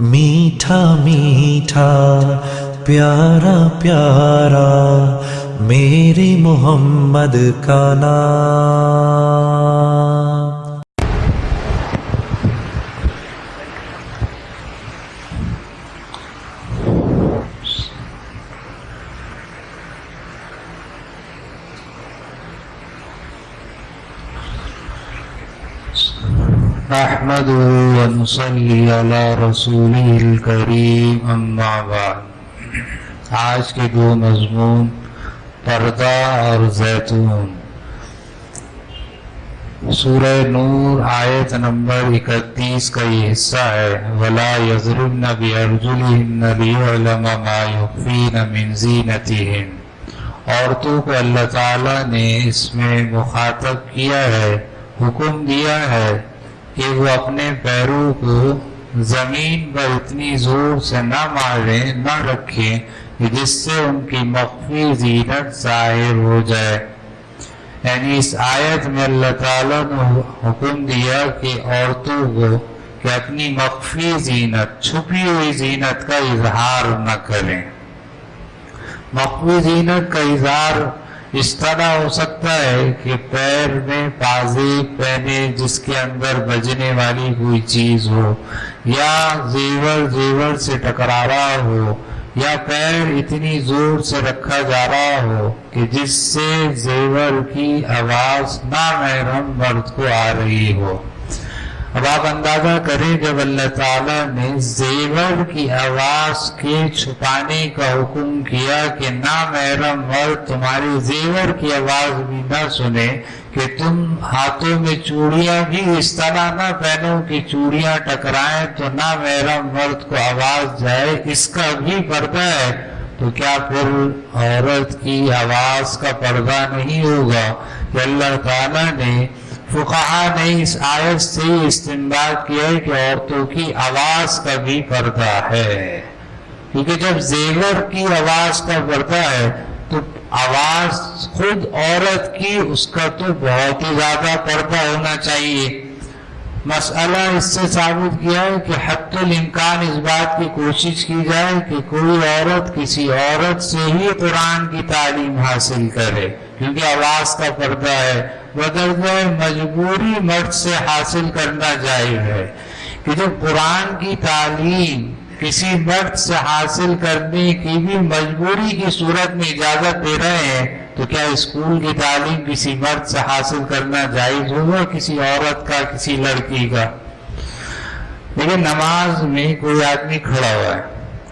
میٹھا میٹھا پیارا پیارا میرے محمد کا نام۔ نحمده ونصلي على رسوله الكريم اما بعد۔ آج کے دو مضمون پردہ اور زیتون۔ سورہ نور آیت نمبر 31 کا یہ حصہ ہے، وَلَا يَضْرِبْنَ بِأَرْجُلِهِنَّ لِيُعْلَمَ مَا يُخْفِينَ مِنْ زِينَتِهِنَّ۔ عورتوں کو اللہ تعالیٰ نے اس میں مخاطب کیا ہے، حکم دیا ہے کہ وہ اپنے پیروں کو زمین پر اتنی زور سے نہ ماریں، نہ رکھیں کہ جس سے ان کی مخفی زینت ظاہر ہو جائے۔ یعنی اس آیت میں اللہ تعالیٰ نے حکم دیا کہ عورتوں کو کہ اپنی مخفی زینت، چھپی ہوئی زینت کا اظہار نہ کریں۔ مخفی زینت کا اظہار اس طرح ہو سکتا ہے کہ پیر میں پازیب پہنے جس کے اندر بجنے والی کوئی چیز ہو، یا زیور سے ٹکرا رہا ہو، یا پیر اتنی زور سے رکھا جا رہا ہو کہ جس سے زیور کی آواز نامحرم مرد کو آ رہی ہو۔ اب آپ اندازہ کریں جب اللہ تعالیٰ نے زیور کی آواز کے چھپانے کا حکم کیا کہ نامحرم مرد تمہاری زیور کی آواز بھی نہ سنے، کہ تم ہاتھوں میں چوڑیاں بھی اس طرح نہ پہنو کہ چوڑیاں ٹکرائیں تو نامحرم مرد کو آواز جائے، اس کا بھی پردہ ہے، تو کیا پھر عورت کی آواز کا پردہ نہیں ہوگا؟ کہ اللہ تعالیٰ نے، فقہا نے اس آیت سے استنباط کیا ہے کہ عورتوں کی آواز کا بھی پردہ ہے، کیونکہ جب زیور کی آواز کا پردہ ہے تو آواز خود عورت کی، اس کا تو بہت ہی زیادہ پردہ ہونا چاہیے۔ مسئلہ اس سے ثابت کیا ہے کہ حتی الامکان اس بات کی کوشش کی جائے کہ کوئی عورت کسی عورت سے ہی قرآن کی تعلیم حاصل کرے، کیونکہ آواز کا پردہ ہے۔ بدرجہ مجبوری مرد سے حاصل کرنا جائز ہے، کہ جب قرآن کی تعلیم کسی مرد سے حاصل کرنے کی بھی مجبوری کی صورت میں اجازت دے رہے ہیں، تو کیا اسکول کی تعلیم کسی مرد سے حاصل کرنا جائز ہوگا، کسی عورت کا، کسی لڑکی کا؟ لیکن نماز میں کوئی آدمی کھڑا ہوا ہے،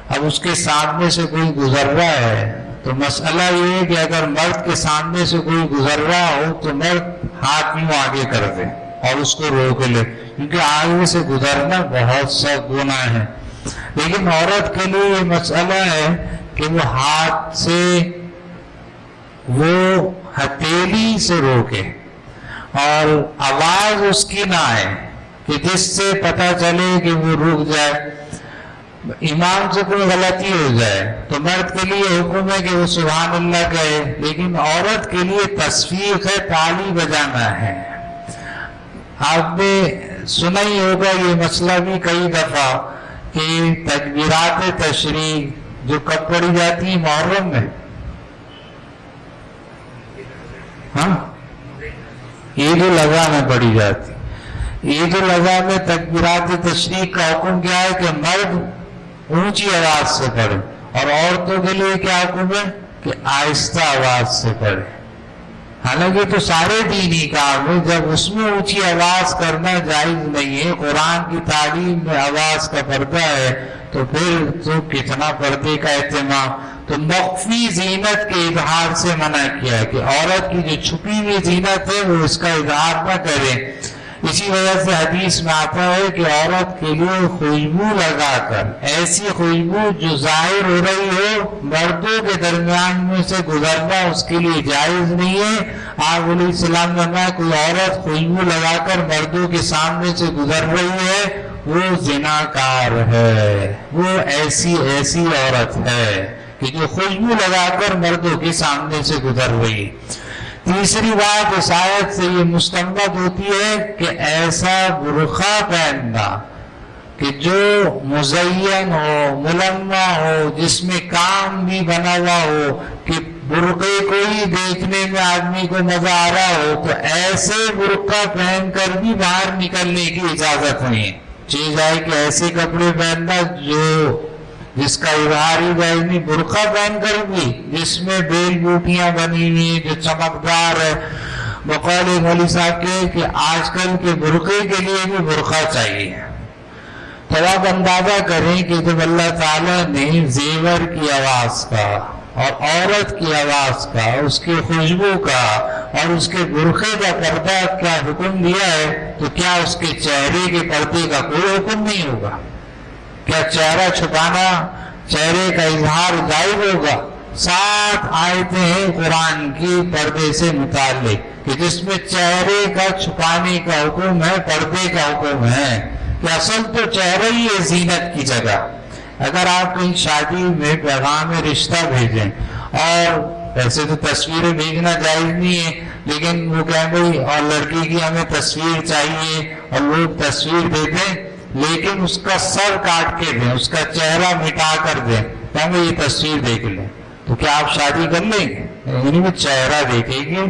اب اس کے سامنے سے کوئی گزر رہا ہے، تو مسئلہ یہ ہے کہ اگر مرد کے سامنے سے کوئی گزر رہا ہو تو مرد ہاتھ یوں آگے کر دے اور اس کو روک لے، کیونکہ آگے سے گزرنا بہت سخت گناہ ہے۔ لیکن عورت کے لیے یہ مسئلہ ہے کہ وہ ہاتھ سے، وہ ہتھیلی سے روکے اور آواز اس کی نہ آئے کہ جس سے پتہ چلے کہ وہ رک جائے، امام سے کوئی غلطی ہو جائے تو مرد کے لیے حکم ہے کہ وہ سبحان اللہ کہے، لیکن عورت کے لیے تصفیق ہے، تالی بجانا ہے۔ آپ نے سنا ہی ہوگا یہ مسئلہ بھی کئی دفعہ کہ تکبیرات تشریق جو کب پڑھی جاتی ہیں؟ محرم میں، ہاں، عید الاضحیٰ میں پڑھی جاتی۔ عید الاضحیٰ میں تکبیرات تشریق کا حکم کیا ہے کہ مرد اونچی آواز سے پڑھے، اور عورتوں کے لیے کیا حکم ہے کہ آہستہ آواز سے پڑھے۔ حالانکہ تو سارے دینی کام ہے، جب اس میں اونچی آواز کرنا جائز نہیں ہے، قرآن کی تعلیم میں آواز کا پردہ ہے، تو پھر تو کتنا پردے کا اہتمام۔ تو مخفی زینت کے اظہار سے منع کیا ہے کہ عورت کی جو چھپی ہوئی زینت ہے وہ اس کا اظہار نہ کرے۔ اسی وجہ سے حدیث میں آتا ہے کہ عورت کے لیے خوشبو لگا کر، ایسی خوشبو جو ظاہر ہو رہی ہو، مردوں کے درمیان میں سے گزرنا اس کے لیے جائز نہیں ہے۔ آپ علیہ السلام نے فرمایا کوئی عورت خوشبو لگا کر مردوں کے سامنے سے گزر رہی ہے، وہ زناکار ہے، وہ ایسی عورت ہے کہ جو خوشبو لگا کر مردوں کے سامنے سے گزر رہی۔ تیسری بات اس آیت سے یہ مستنبط ہوتی ہے کہ ایسا برقع پہننا کہ جو مزین ہو، ملمع ہو، جس میں کام بھی بنا ہوا ہو، کہ برقعے کو ہی دیکھنے میں آدمی کو مزہ آ رہا ہو، تو ایسے برقع پہن کر بھی باہر نکلنے کی اجازت نہیں ہے۔ چیز آئے کہ ایسے کپڑے پہننا جس کا اظہار ہی جائز نہیں، برقع پہن کر بھی جس میں بیل بوٹیاں بنی ہوئی جو چمکدار ہے، بقول مولوی صاحب کے کہ آج کل کے برقعے کے لیے بھی برقع چاہیے۔ تو آپ اندازہ کریں کہ جب اللہ تعالیٰ نے زیور کی آواز کا اور عورت کی آواز کا، اس کی خوشبو کا اور اس کے برقعے کا پردہ کا حکم دیا ہے، تو کیا اس کے چہرے کے پردے کا کوئی حکم نہیں ہوگا؟ کیا چہرہ چھپانا، چہرے کا اظہار غائب ہوگا؟ 7 آیتیں ہیں قرآن کی پردے سے متعلق کہ جس میں چہرے کا چھپانے کا حکم ہے، پردے کا حکم ہے، کہ اصل تو چہرہ ہی ہے زینت کی جگہ۔ اگر آپ کہیں شادی میں پیغام رشتہ بھیجیں، اور ویسے تو تصویریں بھیجنا جائز نہیں ہے، لیکن وہ کہیں بھائی اور لڑکی کی ہمیں تصویر چاہیے، اور لوگ تصویر دے دیں لیکن اس کا سر کاٹ کے دیں، اس کا چہرہ مٹا کر دیں، تو ہمیں یہ تصویر دیکھ لیں، تو کیا آپ شادی کر لیں گے؟ یعنی وہ چہرہ دیکھیں گے۔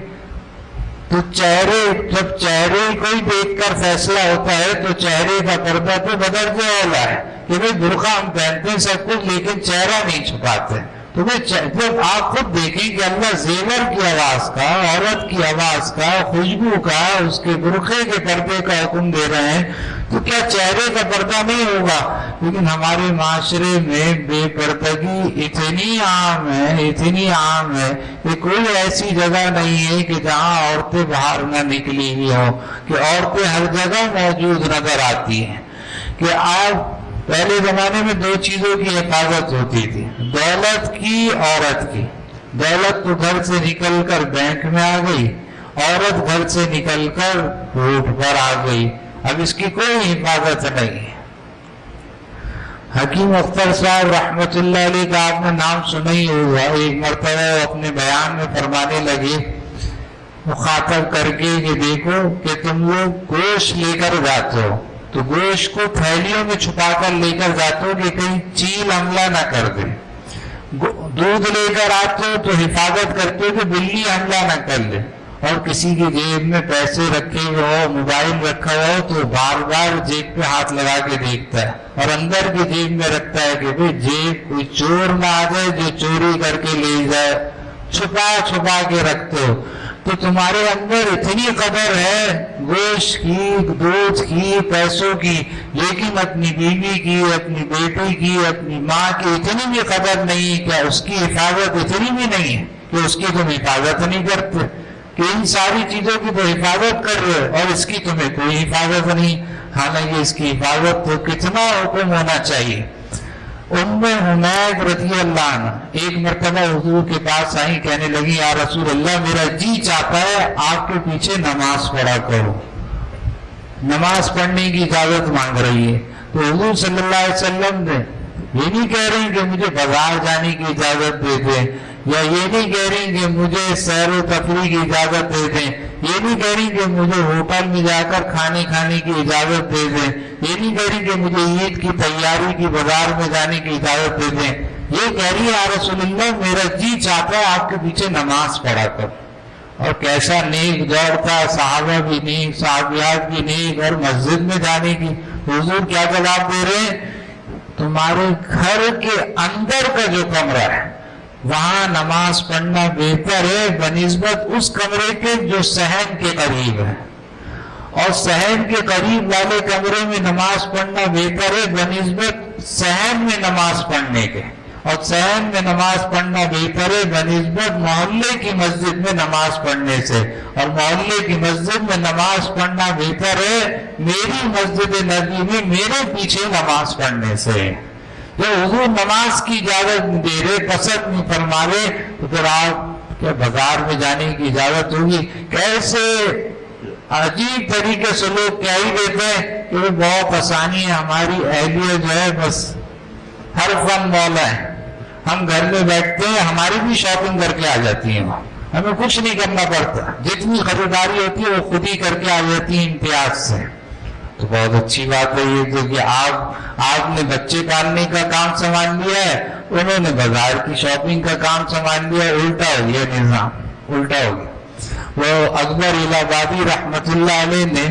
تو جب چہرے کو ہی دیکھ کر فیصلہ ہوتا ہے تو چہرے کا پردہ تو بدرجہ اولا ہے کہ بھائی برقع ہم پہنتے ہیں سب کچھ لیکن چہرہ نہیں چھپاتے۔ تو جب آپ خود دیکھیں کہ اللہ زیور کی آواز کا، عورت کی آواز کا، خوشبو کا، اس کے برقعے کے پردے کا حکم دے رہے ہیں، تو کیا چہرے کا پردہ نہیں ہوگا؟ لیکن ہمارے معاشرے میں بے پردگی اتنی عام ہے کہ کوئی ایسی جگہ نہیں ہے کہ جہاں عورتیں باہر نہ نکلی ہوئی ہوں، کہ عورتیں ہر جگہ موجود نظر آتی ہیں۔ کہ آپ پہلے زمانے میں 2 چیزوں کی حفاظت ہوتی تھی، دولت کی، عورت کی۔ دولت تو گھر سے نکل کر بینک میں آ گئی، عورت گھر سے نکل کر روڈ پر آ گئی، اب اس کی کوئی حفاظت نہیں ہے۔ حکیم اختر صاحب رحمت اللہ علیہ کا آپ نے نام سنا ہی ہوگا، ایک مرتبہ وہ اپنے بیان میں فرمانے لگے مخاطب کر کے کہ دیکھو کہ تم لوگ گوشت لے کر جاتے ہو تو گوشت کو تھیلیوں میں چھپا کر لے کر جاتے ہو کہ کہیں چیل حملہ نہ کر دے، دودھ لے کر آتے ہو تو حفاظت کرتے ہو کہ بلی حملہ نہ کر لے، اور کسی کی جیب میں پیسے رکھے ہوئے ہو، موبائل رکھا ہوا ہو تو بار بار جیب پہ ہاتھ لگا کے دیکھتا ہے، اور اندر کی جیب میں رکھتا ہے کہ بھئی جیب کوئی چور نہ آ جائے جو چوری کر کے لے جائے، چھپا کے رکھتے ہو۔ تو تمہارے اندر اتنی قدر ہے گوشت کی، دودھ کی، پیسوں کی، لیکن اپنی بیوی کی، اپنی بیٹی کی، اپنی ماں کی اتنی بھی قدر نہیں، کیا اس کی حفاظت اتنی بھی نہیں ہے کہ اس کی تم حفاظت نہیں کرتے؟ کہ ان ساری چیزوں کی تو حفاظت کر رہے ہو اور اس کی تمہیں کوئی حفاظت نہیں، حالانکہ اس کی حفاظت تو کتنا حکم ہونا چاہیے۔ ام حمید رضی اللہ عنہ ایک مرتبہ حضور کے پاس آئی، کہنے لگی یا رسول اللہ میرا جی چاہتا ہے آپ کے پیچھے نماز پڑھا کرو، نماز پڑھنے کی اجازت مانگ رہی ہے۔ تو حضور صلی اللہ علیہ وسلم نے یہ نہیں کہہ رہی کہ مجھے بازار جانے کی اجازت دے دیں، یا یہ نہیں کہہ رہی کہ مجھے سیر و تفریح کی اجازت دے دیں، یہ نہیں کہہ رہی کہ مجھے ہوٹل میں جا کر کھانے کی اجازت دے دیں، یہ نہیں کہہ رہی کہ مجھے عید کی تیاری کی بازار میں جانے کی اجازت دے دیں، یہ کہہ رہی ہے یا رسول اللہ میرا جی چاہتا ہے آپ کے پیچھے نماز پڑھا کر۔ اور کیسا نیک دور تھا، صحابہ بھی نیک، صحابیات بھی نیک، اور مسجد میں جانے کی۔ حضور کیا جواب دے رہے ہیں؟ تمہارے گھر کے اندر کا جو کمرہ ہے وہاں نماز پڑھنا بہتر ہے بنسبت اس کمرے کے جو صحن کے قریب ہے، اور صحن کے قریب والے کمرے میں نماز پڑھنا بہتر ہے بنسبت صحن میں نماز پڑھنے کے، اور صحن میں نماز پڑھنا بہتر ہے بنسبت محلے کی مسجد میں نماز پڑھنے سے، اور محلے کی مسجد میں نماز پڑھنا بہتر ہے میری مسجد نبی میں میرے پیچھے نماز پڑھنے سے۔ جو حضور نماز کی اجازت نہیں دے رہے، پسند نہیں فرما رہے، تو پھر آپ کیا بازار میں جانے کی اجازت ہوگی؟ کیسے عجیب طریقے سے لوگ کہہ ہی دیتے ہیں کہ وہ بہت آسانی ہے، ہماری اہلیت جو ہے بس ہر فن مولا ہے، ہم گھر میں بیٹھتے ہیں ہماری بھی شاپنگ کر کے آ جاتی ہیں، ہمیں کچھ نہیں کرنا پڑتا، جتنی خریداری ہوتی ہے وہ خود ہی کر کے آ جاتی ہے امتیاز سے۔ تو بہت اچھی بات ہے یہ کہ آپ نے بچے پالنے کا کام سنبھال لیا ہے، انہوں نے بازار کی شاپنگ کا کام سنبھال لیا ہے، الٹا ہو گیا نظام، الٹا ہو گیا۔ وہ اکبر الہ آبادی رحمت اللہ علیہ نے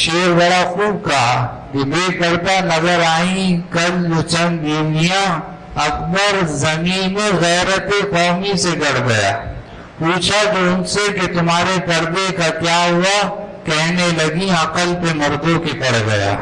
شعر بڑا خوب کہا کہ بے پردہ نظر آئیں کل جو چند بیویاں، اکبر زمین غیرت قومی سے گڑ گیا، پوچھا تو ان سے کہ تمہارے پردے کا کیا ہوا، کہنے لگی عقل پہ مردوں کے پڑ گیا۔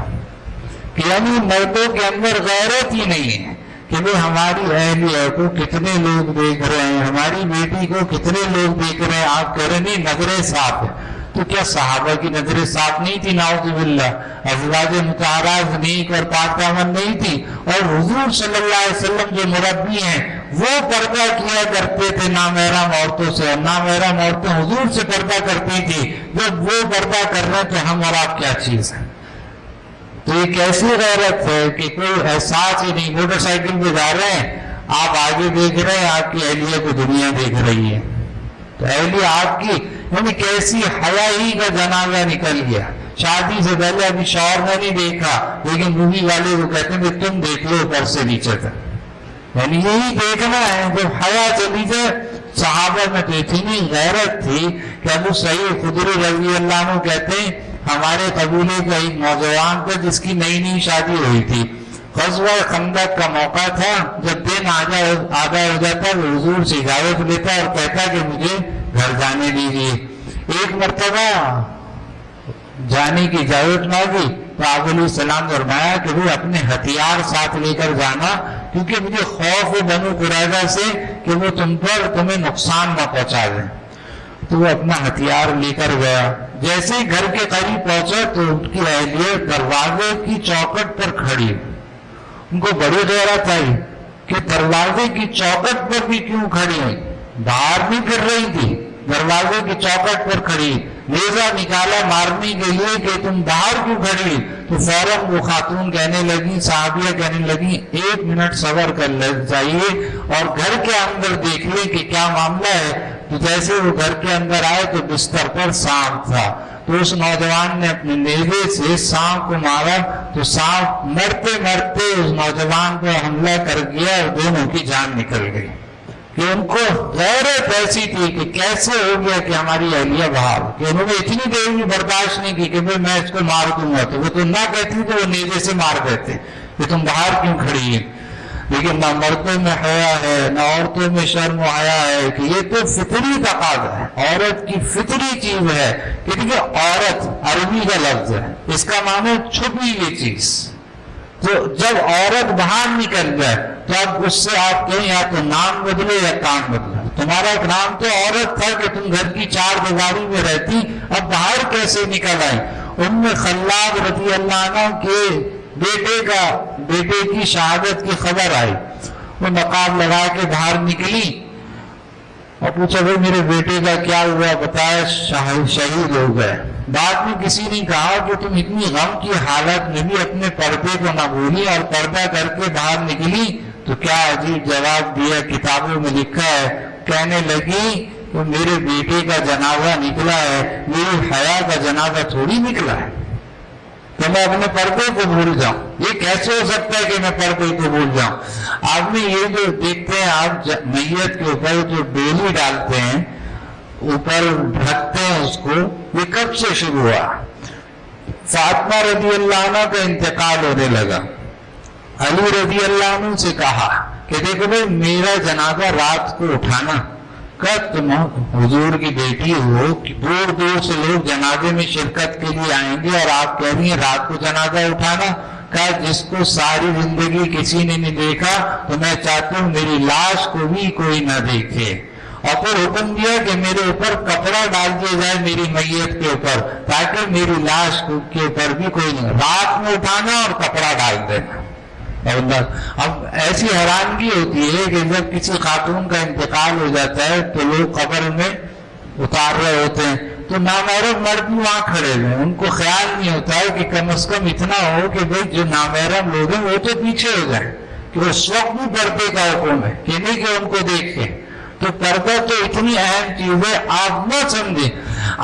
کہ یعنی مردوں کے اندر غیرت ہی نہیں ہے کہ بھئی ہماری اہلیہ کو کتنے لوگ دیکھ رہے ہیں، ہماری بیٹی کو کتنے لوگ دیکھ رہے ہیں، آپ کہہ رہے ہیں نہیں نظریں صاف ہے۔ تو کیا صحابہ کی نظریں صاف نہیں تھی؟ نعوذ باللہ، ازواج مطہرات نیک اور پاک دامن نہیں تھی؟ اور حضور صلی اللہ علیہ وسلم جو مربی ہیں وہ پردہ کیا کرتے تھے نامحرم عورتوں سے، اور نامحرم عورتیں حضور سے پردہ کرتی تھی۔ جب وہ پردہ کر رہے ہیں تو ہم اور آپ کیا چیز ہے؟ تو یہ کیسی غیرت ہے کہ کوئی احساس ہی نہیں۔ موٹر سائیکل پہ جا رہے ہیں، آپ آگے دیکھ رہے ہیں، آپ کی اہلیہ کو دنیا دیکھ رہی ہے، تو اہلیہ آپ کی یعنی کیسی حیا ہی کا جنازہ نکل گیا۔ شادی سے پہلے ابھی شوہر نے نہیں دیکھا، لیکن مووی والے کو کہتے ہیں تم دیکھ لو اوپر سے نیچے تک، یعنی یہی دیکھنا ہے۔ جب حیا چلی جائے، صحابہ میں تو اتنی غیرت تھی کہ ابو سعید خدری رضی اللہ عنہ کہتے ہیں ہمارے قبیلے کا ایک نوجوان تھا جس کی نئی نئی شادی ہوئی تھی، غزوہ خندق کا موقع تھا، جب دن آدھا ہو جاتا وہ حضور سے اجازت لیتا اور کہتا کہ مجھے گھر جانے دیجیے۔ ایک مرتبہ جانے کی اجازت مانگی تو آپ علیہ السلام نے فرمایا کہ وہ اپنے ہتھیار ساتھ لے کر جانا، کیونکہ مجھے خوف ہے بنو قریظہ سے کہ وہ تمہیں نقصان نہ پہنچا دیں۔ تو وہ اپنا ہتھیار لے کر گیا۔ جیسے ہی گھر کے قریب پہنچا تو ان کی اہلیہ دروازے کی چوکٹ پر کھڑی، ان کو بڑی غیرت آئی کہ دروازے کی چوکٹ پر بھی کیوں کھڑی ہوئی، باہر بھی پھر رہی تھی، دروازے کی چوکٹ پر کھڑی، نیزہ نکالا مارنے کے لیے کہ تم باہر کیوں کھڑی؟ تو فوراً وہ خاتون کہنے لگی، صحابیہ کہنے لگی 1 منٹ صبر کر جائیے اور گھر کے اندر دیکھ لیں کہ کیا معاملہ ہے۔ تو جیسے وہ گھر کے اندر آئے تو بستر پر سانپ تھا، تو اس نوجوان نے اپنے نیزے سے سانپ کو مارا تو سانپ مرتے مرتے اس نوجوان کو حملہ کر گیا اور دونوں کی جان نکل گئی۔ کہ ان کو غیرت ایسی تھی کہ کیسے ہو گیا کہ ہماری اہلیہ باہر، کہ انہوں نے اتنی دیر بھی برداشت نہیں کی کہ میں اس کو مار دوں گا، تو وہ تو نہ کہتی تو وہ نیزے سے مار دیتے کہ تم باہر کیوں کھڑی ہے۔ لیکن نہ مردوں میں حیا ہے نہ عورتوں میں شرم و حیا ہے، کہ یہ تو فطری تقاضا ہے، عورت کی فطری چیز ہے۔ کہ دیکھیے عورت عربی کا لفظ ہے، اس کا معنی چھپی ہوئی چیز۔ تو جب عورت باہر نکل جائے تو اب اس سے آپ کہیں یا تو نام بدلو یا کام بدلو۔ تمہارا ایک نام تو عورت تھا کہ تم گھر کی 4 دیواری میں رہتی، اب باہر کیسے نکل آئی؟ ام خلاد رضی اللہ عنہ کے بیٹے کی شہادت کی خبر آئی، وہ نقاب لگا کے باہر نکلی اور پوچھا بھائی میرے بیٹے کا کیا ہوا، بتایا شہید ہو گئے۔ بعد میں کسی نے کہا کہ تم اتنی غم کی حالت میں بھی اپنے پردے کو نہ بھولی اور پردہ کر کے باہر نکلی، تو کیا عجیب جواب دیا، کتابوں میں لکھا ہے، کہنے لگی کہ میرے بیٹے کا جنازہ نکلا ہے، میری حیا کا جنازہ تھوڑی نکلا ہے کہ میں اپنے پردے کو بھول جاؤں۔ یہ کیسے ہو سکتا ہے کہ میں پردے کو بھول جاؤں؟ آپ نے یہ جو دیکھتے ہیں، آپ میت کے اوپر جو ڈولی ڈالتے ہیں، اوپر ڈھکتے ہیں اس کو، یہ کب سے شروع ہوا؟ فاطمہ رضی اللہ عنہ کا انتقال ہونے لگا، علی رضی اللہ عنہ سے کہا کہ دیکھو بھائی میرا جنازہ رات کو اٹھانا، کب تم حضور کی بیٹی ہو، دور دور سے لوگ جنازے میں شرکت کے لیے آئیں گے اور آپ کہہ رہی ہیں رات کو جنازہ اٹھانا؟ کہا جس کو ساری زندگی کسی نے نہیں دیکھا تو میں چاہتا ہوں میری لاش کو بھی کوئی نہ دیکھے، اور پھر حکم دیا کہ میرے اوپر کپڑا ڈال دیا جائے میری میت کے اوپر، تاکہ میری لاش کے اوپر بھی کوئی نہیں، رات میں اٹھانا اور کپڑا ڈال دینا۔ اب ایسی حیرانگی ہوتی ہے کہ جب کسی خاتون کا انتقال ہو جاتا ہے تو لوگ قبر میں اتار رہے ہوتے ہیں تو نامحرم مرد بھی وہاں کھڑے ہوئے، ان کو خیال نہیں ہوتا ہے کہ کم از کم اتنا ہو کہ بھئی جو نامحرم لوگ ہیں وہ تو پیچھے ہو جائیں، کہ اس وقت بھی پردے کا حکم ہے کہ نہیں کہ ان کو دیکھ کے۔ تو پردہ تو اتنی اہم چیز ہے، آپ نہ سمجھیں۔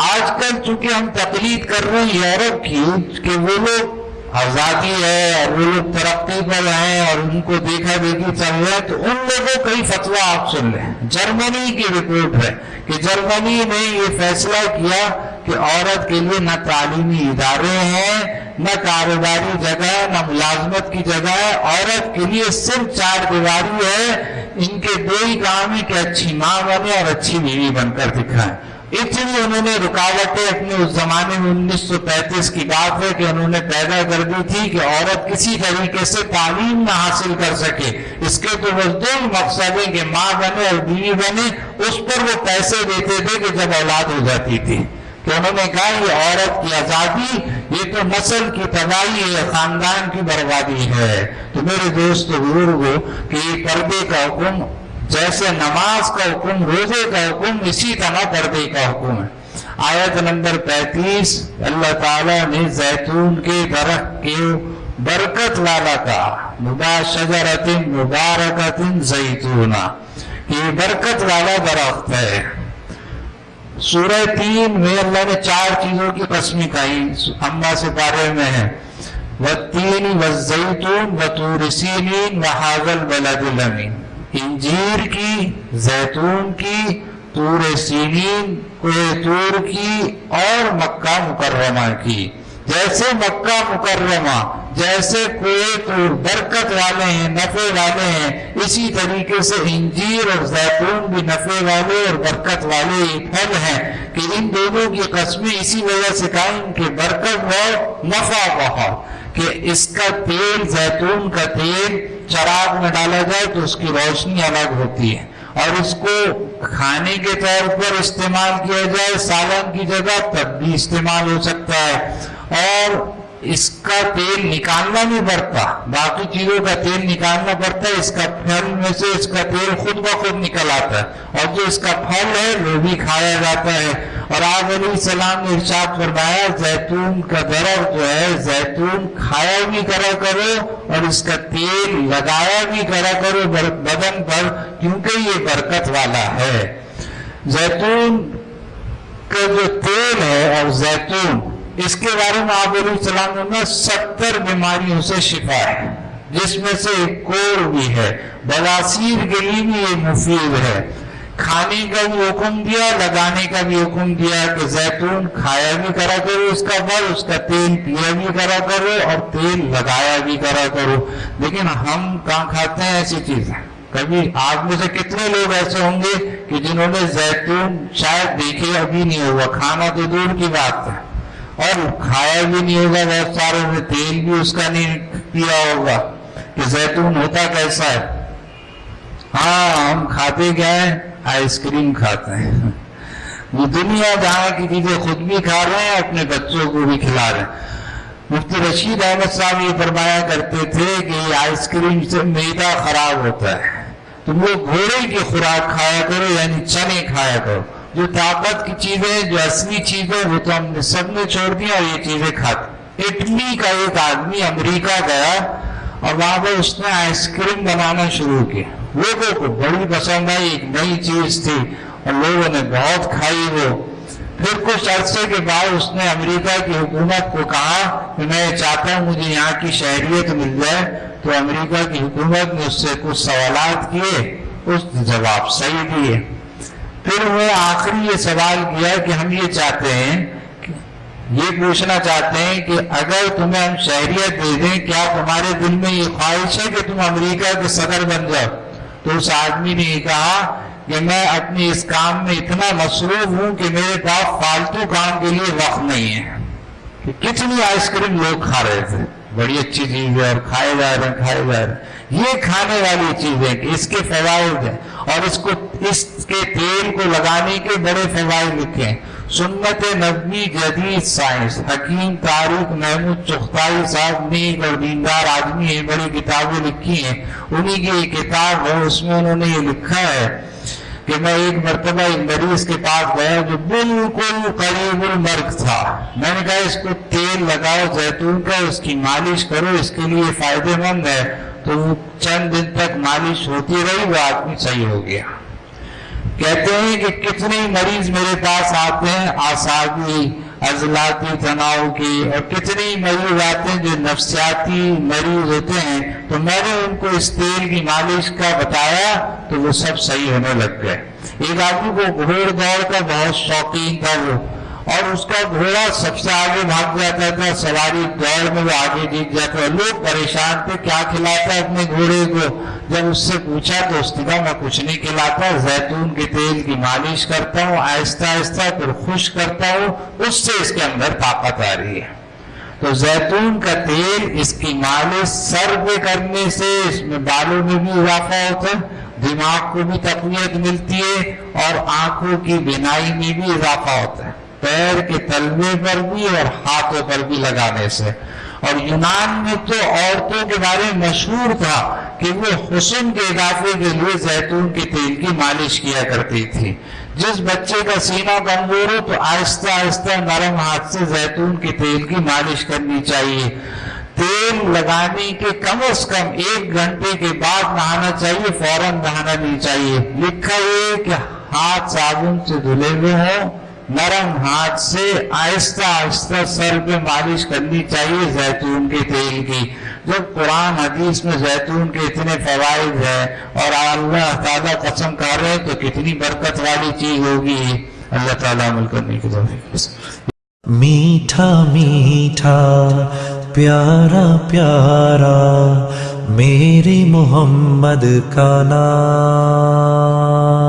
آج کل چونکہ ہم تقلید کر رہے ہیں یورپ کی کہ وہ لوگ آزادی ہے اور وہ لوگ ترقی پر ہیں اور ان کو دیکھا دیکھی چل رہا ہے، تو ان لوگوں کا ہی فتویٰ آپ سن لیں۔ جرمنی کی رپورٹ ہے کہ جرمنی نے یہ فیصلہ کیا کہ عورت کے لیے نہ تعلیمی ادارے ہیں، نہ کاروباری جگہ، نہ ملازمت کی جگہ ہے، عورت کے لیے صرف چار دیواری ہے، ان کے دو ہی کام ہے کہ اچھی ماں بنے اور اچھی بیوی بن کر دکھائیں۔ اتنی انہوں نے رکاوٹیں اپنے اس زمانے میں 1935 کی بات ہے کہ انہوں نے پیدا کر دی تھی کہ عورت کسی طریقے سے تعلیم نہ حاصل کر سکے، اس کے تو بس دو مقصد ہے کہ ماں بنے اور بیوی بنے، اس پر وہ پیسے دیتے تھے کہ جب اولاد ہو جاتی تھی، کہ انہوں نے کہا یہ عورت کی آزادی یہ تو نسل کی تباہی ہے، خاندان کی بربادی ہے۔ تو میرے دوست بزرگوں کہ یہ پردے کا حکم جیسے نماز کا حکم، روزے کا حکم، اسی طرح پردے کا حکم ہے۔ آیت نمبر 35 اللہ تعالیٰ نے زیتون کے درخت کے برکت والا کہا، شجرۃ مبارکۃ زیتونہ، یہ برکت والا درخت ہے۔ سورہ 3 میں اللہ نے 4 چیزوں کی قسمیں کہی، اما سپارے میں ہے، والتین والزیتون وطور سینین وہذا البلد الامین، انجیر کی، زیتون کی، طور سینین، کوہ طور کی اور مکہ مکرمہ کی۔ جیسے مکہ مکرمہ، جیسے کوہ طور برکت والے ہیں، نفع والے ہیں، اسی طریقے سے انجیر اور زیتون بھی نفع والے اور برکت والے پھل ہیں کہ ان دونوں کی قسمیں اسی وجہ سے قائم کہ برکت بہت، نفع بہت، کہ اس کا تیل، زیتون کا تیل چراغ میں ڈالا جائے تو اس کی روشنی الگ ہوتی ہے، اور اس کو کھانے کے طور پر استعمال کیا جائے سالن کی جگہ تب بھی استعمال ہو سکتا ہے، اور اس کا تیل نکالنا نہیں پڑتا، باقی چیزوں کا تیل نکالنا پڑتا ہے، اس کا پھل میں سے اس کا تیل خود بخود نکل آتا ہے، اور جو اس کا پھل ہے وہ بھی کھایا جاتا ہے۔ اور آپ علیہ السلام نے ارشاد فرمایا زیتون کا درخت جو ہے، زیتون کھایا بھی کرا کرو اور اس کا تیل لگایا بھی کرا کرو بدن پر، کیونکہ یہ برکت والا ہے۔ زیتون کا جو تیل ہے اور زیتون، اس کے بارے میں آپ علیہ السلام نے 70 بیماریوں سے شفا ہے، جس میں سے ایک کوڑ بھی ہے، بواسیر کے لیے بھی یہ مفید ہے۔ کھانے کا بھی حکم دیا، لگانے کا بھی حکم دیا کہ زیتون کھایا بھی کرا کرو اس کا پھل، اس کا تیل پیا بھی کرا کرو اور تیل لگایا بھی کرا کرو۔ لیکن ہم کہاں کھاتے ہیں ایسی چیزیں؟ کبھی آپ میں سے کتنے لوگ ایسے ہوں گے کہ جنہوں نے زیتون شاید دیکھے ابھی نہیں ہوگا، کھانا تو دور کی بات ہے، اور کھایا بھی نہیں ہوگا، بہت سارے نے تیل بھی اس کا نہیں پیا ہوگا کہ زیتون ہوتا کیسا ہے۔ ہاں ہم کھاتے کیا ہیں؟ آئس کریم کھاتے ہیں۔ وہ دنیا جہاں کی چیزیں خود بھی کھا رہے ہیں، اپنے بچوں کو بھی کھلا رہے ہیں۔ مفتی رشید احمد صاحب یہ فرمایا کرتے تھے کہ یہ آئس کریم سے معدہ خراب ہوتا ہے، تم لوگ گھوڑے کی خوراک کھایا کرو، یعنی چنے کھایا کرو، جو طاقت کی چیزیں، جو اصلی چیزیں وہ تو ہم نے سب نے چھوڑ دیا اور یہ چیزیں کھاتے۔ اٹلی کا ایک آدمی امریکہ گیا اور وہاں پر اس نے آئس کریم بنانا شروع کیا، لوگوں کو بڑی پسند آئی، ایک نئی چیز تھی اور لوگوں نے بہت کھائی وہ۔ پھر کچھ عرصے کے بعد اس نے امریکہ کی حکومت کو کہا کہ میں چاہتا ہوں مجھے یہاں کی شہریت مل جائے، تو امریکہ کی حکومت نے اس سے کچھ سوالات کیے، اس نے جواب صحیح دیے۔ پھر وہ آخری یہ سوال کیا کہ ہم یہ چاہتے ہیں، یہ پوچھنا چاہتے ہیں کہ اگر تمہیں ہم شہریت دے دیں کیا تمہارے دل میں یہ خواہش ہے کہ تم امریکہ کے صدر بن جاؤ؟ تو اس آدمی نے یہ کہا کہ میں اپنی اس کام میں اتنا مصروف ہوں کہ میرے پاس فالتو کام کے لیے وقت نہیں ہے۔ کہ کتنی آئس کریم لوگ کھا رہے تھے، بڑی اچھی چیز ہے اور کھائے جا رہے ہیں۔ یہ کھانے والی چیز ہے کہ اس کے فوائد ہیں، اور اس کے تیل کو لگانے کے بڑے فوائد لکھے ہیں۔ سنت نبوی جدید سائنس، حکیم طارق محمود چغتائی صاحب نے ایک اور دیندار آدمی ہے، بڑی کتابیں لکھی ہیں، انہی کی ایک کتاب ہے، اس میں انہوں نے یہ لکھا ہے کہ میں ایک مرتبہ ایک مریض کے پاس گیا جو بالکل قریب المرگ تھا، میں نے کہا اس کو تیل لگاؤ زیتون کا، اس کی مالش کرو، اس کے لیے فائدہ مند ہے۔ تو وہ چند دن تک مالش ہوتی رہی، وہ آدمی صحیح ہو گیا۔ کہتے ہیں کہ کتنے مریض میرے پاس آتے ہیں اعصابی عضلاتی تناؤ کی، اور کتنے مریض آتے ہیں جو نفسیاتی مریض ہوتے ہیں، تو میں نے ان کو اس تیل کی مالش کا بتایا تو وہ سب صحیح ہونے لگ گئے۔ ایک آدمی کو گھوڑ دوڑ کا بہت شوقین تھا وہ، اور اس کا گھوڑا سب سے آگے بھاگ جاتا تھا، سواری دوڑ میں وہ آگے جیت جاتا تھا۔ لوگ پریشان تھے کیا کھلاتا ہے اپنے گھوڑے کو، جب اس سے پوچھا تو اس نے کہا میں کچھ نہیں کھلاتا، زیتون کے تیل کی مالش کرتا ہوں آہستہ آہستہ، پھر خشک کرتا ہوں، اس سے اس کے اندر طاقت آ رہی ہے۔ تو زیتون کا تیل اس کی مالش سر پہ کرنے سے اس میں بالوں میں بھی اضافہ ہوتا ہے، دماغ کو بھی تقویت ملتی ہے، اور آنکھوں کی بینائی میں بھی اضافہ ہوتا ہے، پیر کے تلوے پر بھی اور ہاتھوں پر بھی لگانے سے۔ اور یونان میں تو عورتوں کے بارے میں مشہور تھا کہ وہ حسن کے اضافے کے لیے زیتون کے تیل کی مالش کیا کرتی تھی۔ جس بچے کا سینہ کمزور ہو تو آہستہ آہستہ نرم ہاتھ سے زیتون کے تیل کی مالش کرنی چاہیے۔ تیل لگانے کے کم از کم 1 گھنٹے کے بعد نہانا چاہیے، فوراً نہانا نہیں چاہیے۔ لکھا ہے کہ ہاتھ صابن سے دھلے ہوئے ہوں، نرم ہاتھ سے آہستہ آہستہ سر پہ مالش کرنی چاہیے زیتون کے تیل کی۔ جب قرآن حدیث میں زیتون کے اتنے فوائد ہیں اور اللہ تعالیٰ قسم کھا رہے ہیں تو کتنی برکت والی چیز ہوگی۔ اللہ تعالیٰ عمل کرنے کی توفیق۔ میٹھا میٹھا پیارا پیارا میرے محمد کا نام۔